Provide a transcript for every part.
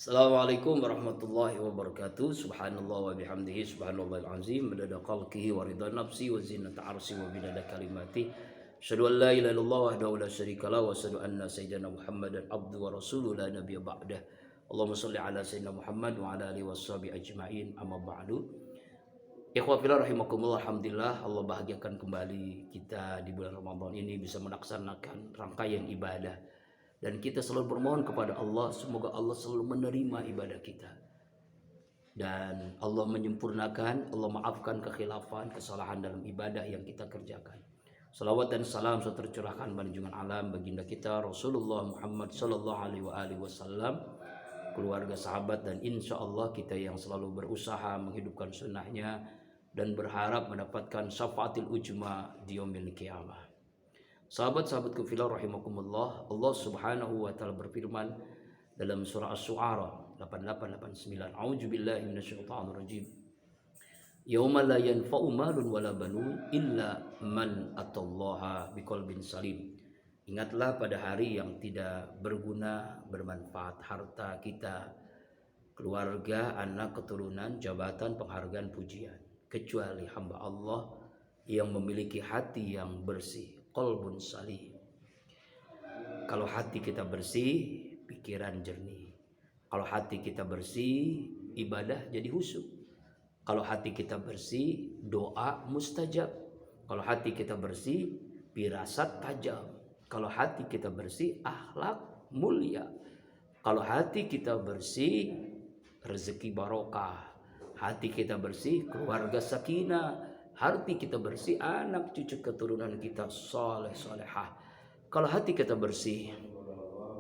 Assalamualaikum warahmatullahi wabarakatuh. Subhanallah wa bihamdihi subhanallahil azim madada khalqihi wa ridha nafsi wa zinata arsy wa bidada kalimati. Asyhadu an la ilaha illallah wahdahu la syarika lahu wa asyhadu anna sayyidina Muhammadan abduhu wa rasuluhu la nabiyya ba'dah. Allahumma shalli ala sayyidina Muhammad wa ala alihi washabihi ajmain. Amma ba'du. Ikhwah fillah rahimakumullah, alhamdulillah Allah bahagiakan kembali kita di bulan Ramadan ini bisa melaksanakan rangkaian ibadah. Dan kita selalu bermohon kepada Allah, semoga Allah selalu menerima ibadah kita. Dan Allah menyempurnakan, Allah maafkan kekhilafan, kesalahan dalam ibadah yang kita kerjakan. Salawat dan salam serta tercurahkan pada junjungan alam baginda kita Rasulullah Muhammad sallallahu alaihi wasallam, keluarga, sahabat, dan insya Allah kita yang selalu berusaha menghidupkan sunnahnya dan berharap mendapatkan syafaatil ujma di yaumil qiyamah. Sahabat-sahabatku fillah rahimakumullah, Allah Subhanahu wa taala berfirman dalam surah Asy-Syu'ara 88-89, A'udzubillahi minasyaitonir rajim. Yauma la yanfa'u malun wala banun illa man atallaha biqalbin salim. Ingatlah pada hari yang tidak berguna, bermanfaat harta kita, keluarga, anak, keturunan, jabatan, penghargaan, pujian, kecuali hamba Allah yang memiliki hati yang bersih, qalbun salim. Kalau hati kita bersih, pikiran jernih. Kalau hati kita bersih, ibadah jadi khusyuk. Kalau hati kita bersih, doa mustajab. Kalau hati kita bersih, firasat tajam. Kalau hati kita bersih, akhlak mulia. Kalau hati kita bersih, rezeki barokah. Hati kita bersih, keluarga sakinah. Hati kita bersih, anak cucu keturunan kita saleh salehah. Kalau hati kita bersih,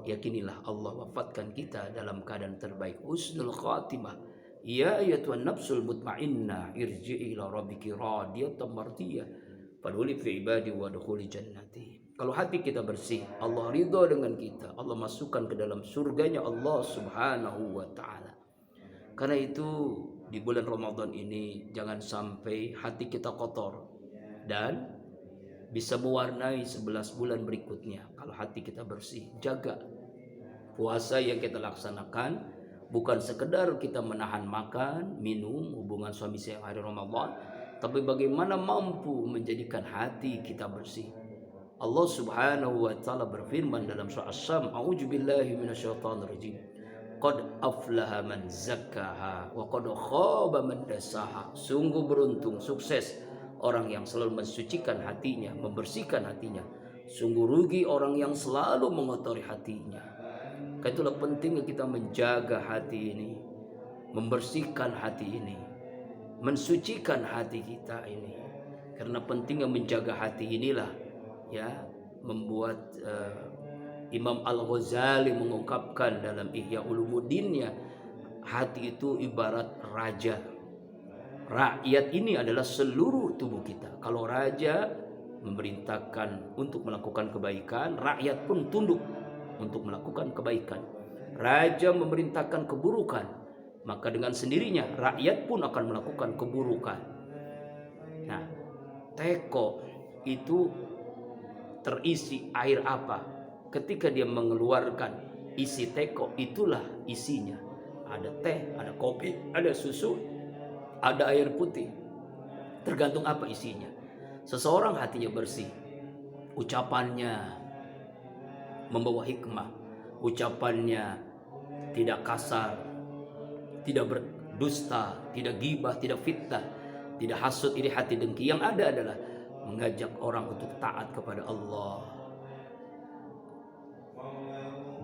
yakinilah Allah wafatkan kita dalam keadaan terbaik, husnul khatimah. Ya ayyatuhan nafsul mutmainnah irji'i ila rabbiki radiyatan mardiyah fadkhuli fi ibadi wadkhuli jannati. Kalau hati kita bersih, Allah ridha dengan kita, Allah masukkan ke dalam surganya Allah Subhanahu wa taala. Karena itu di bulan Ramadan ini jangan sampai hati kita kotor dan bisa mewarnai 11 bulan berikutnya. Kalau hati kita bersih, jaga puasa yang kita laksanakan bukan sekedar kita menahan makan, minum, hubungan suami istri hari Ramadan, tapi bagaimana mampu menjadikan hati kita bersih. Allah Subhanahu wa taala berfirman dalam surah Asy-Syams, A'udzubillahi minasyaitonir rajim. Qad aflaha man zakkaha wa qad khaba man dassaha. Sungguh beruntung, sukses orang yang selalu mensucikan hatinya, membersihkan hatinya. Sungguh rugi orang yang selalu mengotori hatinya. Karena itulah pentingnya kita menjaga hati ini, membersihkan hati ini, mensucikan hati kita ini. Karena pentingnya menjaga hati inilah ya membuat Imam Al-Ghazali mengungkapkan dalam Ihya Ulumuddinnya, hati itu ibarat raja. Rakyat ini adalah seluruh tubuh kita. Kalau raja memerintahkan untuk melakukan kebaikan, rakyat pun tunduk untuk melakukan kebaikan. Raja memerintahkan keburukan, maka dengan sendirinya rakyat pun akan melakukan keburukan. Nah, teko itu terisi air apa? Ketika dia mengeluarkan isi teko, itulah isinya. Ada teh, ada kopi, ada susu, ada air putih. Tergantung apa isinya. Seseorang hatinya bersih, ucapannya membawa hikmah, ucapannya tidak kasar, tidak berdusta, tidak ghibah, tidak fitnah, tidak hasud, iri hati, dengki. Yang ada adalah mengajak orang untuk taat kepada Allah.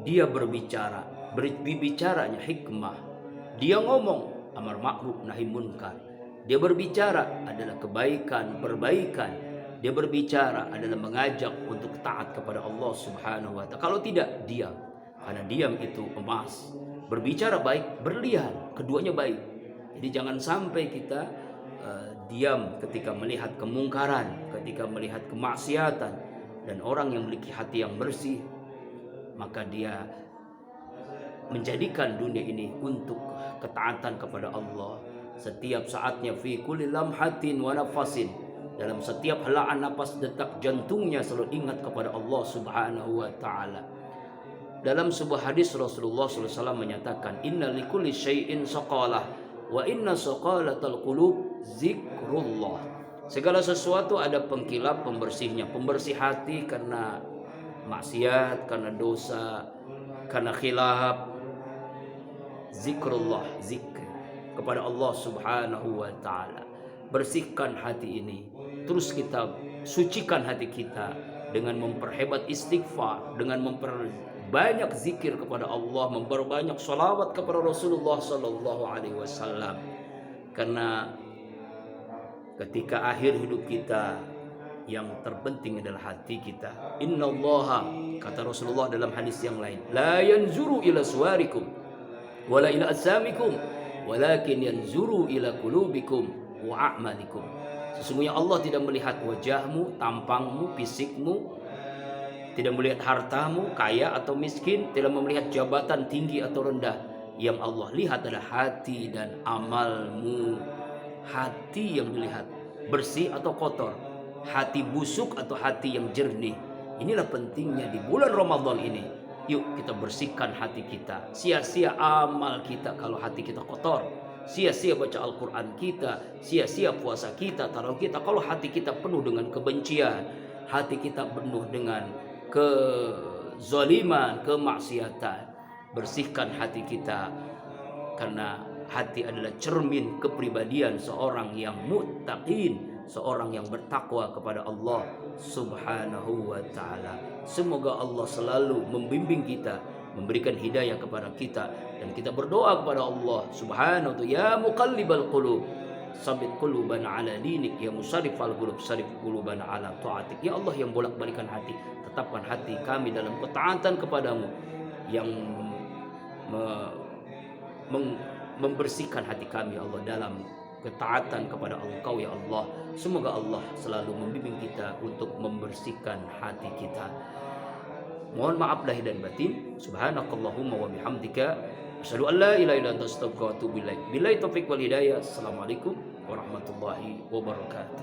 Dia berbicara, berbicaranya hikmah. Dia ngomong amar ma'ruf nahi munkar. Dia berbicara adalah kebaikan, perbaikan. Dia berbicara adalah mengajak untuk taat kepada Allah Subhanahu wa taala. Kalau tidak, diam. Karena diam itu emas. Berbicara baik, berlian, keduanya baik. Jadi jangan sampai kita diam ketika melihat kemungkaran, ketika melihat kemaksiatan. Dan orang yang memiliki hati yang bersih, maka dia menjadikan dunia ini untuk ketaatan kepada Allah. Setiap saatnya fi kulli lamhatin wa nafasin, dalam setiap helaan napas detak jantungnya selalu ingat kepada Allah Subhanahu wa taala. Dalam sebuah hadis Rasulullah SAW menyatakan, inna likulli syai'in saqalah wa inna saqalatal qulub zikrullah. Segala sesuatu ada pengkilap pembersihnya. Pembersih hati karena maksiat, karena dosa, karena khilaf. Zikrullah, zikr kepada Allah Subhanahu wa taala. Bersihkan hati ini. Terus kita sucikan hati kita dengan memperhebat istighfar, dengan memperbanyak zikir kepada Allah, memperbanyak sholawat kepada Rasulullah sallallahu alaihi wasallam. Karena ketika akhir hidup kita, yang terpenting adalah hati kita. Innallaha, kata Rasulullah dalam hadis yang lain, la yanzuru ila suwarikum wala ila asamikum walakin yanzuru ila qulubikum wa a'malikum. Sesungguhnya Allah tidak melihat wajahmu, tampangmu, fisikmu, tidak melihat hartamu, kaya atau miskin, tidak melihat jabatan tinggi atau rendah. Yang Allah lihat adalah hati dan amalmu. Hati yang dilihat, bersih atau kotor, hati busuk atau hati yang jernih. Inilah pentingnya di bulan Ramadan ini. Yuk kita bersihkan hati kita. Sia-sia amal kita kalau hati kita kotor. Sia-sia baca Al-Quran kita, sia-sia puasa kita, tarawih kita kalau hati kita penuh dengan kebencian, hati kita penuh dengan kezaliman, kemaksiatan. Bersihkan hati kita, karena hati adalah cermin kepribadian seorang yang muttaqin, seorang yang bertakwa kepada Allah Subhanahu wa ta'ala. Semoga Allah selalu membimbing kita, memberikan hidayah kepada kita, dan kita berdoa kepada Allah Subhanahu wa ta'ala, ya muqallibal qulub sabit qulubana ala dinik, ya musarrifal qulub sarif qulubana ala ta'atik. Ya Allah yang bolak-balikan hati, tetapkan hati kami dalam ketaatan kepadamu, yang membersihkan hati kami ya Allah dalam ketaatan kepada Engkau ya Allah. Semoga Allah selalu membimbing kita untuk membersihkan hati kita. Mohon maaf lahir dan batin. Subhanakallahumma wa bihamdika asyhadu an la ilaha illa anta astaghfiruka wa atubu ilaik. Billahi taufik wal hidayah. Assalamualaikum warahmatullahi wabarakatuh.